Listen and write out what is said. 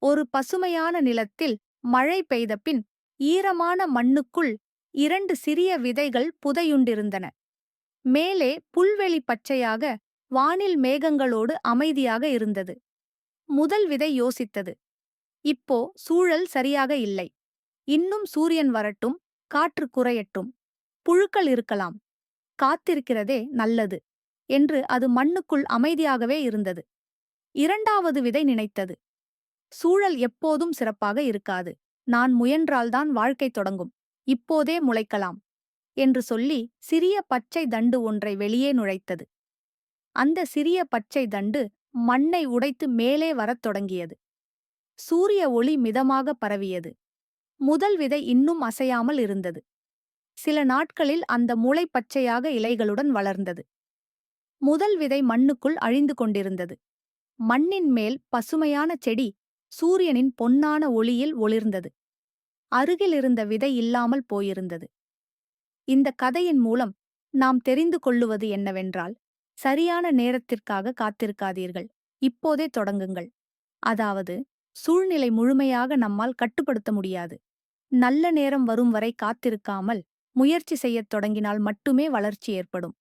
ஒரு பசுமையான நிலத்தில் மழை பெய்த பின் ஈரமான மண்ணுக்குள் இரண்டு சிறிய விதைகள் புதையுண்டிருந்தன. மேலே புல்வெளி பச்சையாக, வானில் மேகங்களோடு அமைதியாக இருந்தது. முதல் விதை யோசித்தது, இப்போ சூழல் சரியாக இல்லை. இன்னும் சூரியன் வரட்டும், காற்று குறையட்டும், புழுக்கள் இருக்கலாம், காத்திருக்கிறதே நல்லது என்று அது மண்ணுக்குள் அமைதியாகவே இருந்தது. இரண்டாவது விதை நினைத்தது, சூழல் எப்போதும் சிறப்பாக இருக்காது. நான் முயன்றால்தான் வாழ்க்கை தொடங்கும். இப்போதே முளைக்கலாம் என்று சொல்லி சிறிய பச்சை தண்டு ஒன்றை வெளியே நுழைத்தது. அந்த சிறிய பச்சை தண்டு மண்ணை உடைத்து மேலே வரத் தொடங்கியது. சூரிய ஒளி மிதமாக பரவியது. முதல் விதை இன்னும் அசையாமல் இருந்தது. சில நாட்களில் அந்த முளை பச்சையாக இலைகளுடன் வளர்ந்தது. முதல் விதை மண்ணுக்குள் அழிந்து கொண்டிருந்தது. மண்ணின் மேல் பசுமையான செடி சூரியனின் பொன்னான ஒளியில் ஒளிர்ந்தது. அருகில் இருந்த விதை இல்லாமல் போயிருந்தது. இந்த கதையின் மூலம் நாம் தெரிந்து கொள்ளுவது என்னவென்றால், சரியான நேரத்திற்காக காத்திருக்காதீர்கள், இப்போதே தொடங்குங்கள். அதாவது, சூழ்நிலை முழுமையாக நம்மால் கட்டுப்படுத்த முடியாது. நல்ல நேரம் வரும் வரை காத்திருக்காமல் முயற்சி செய்யத் தொடங்கினால் மட்டுமே வளர்ச்சி ஏற்படும்.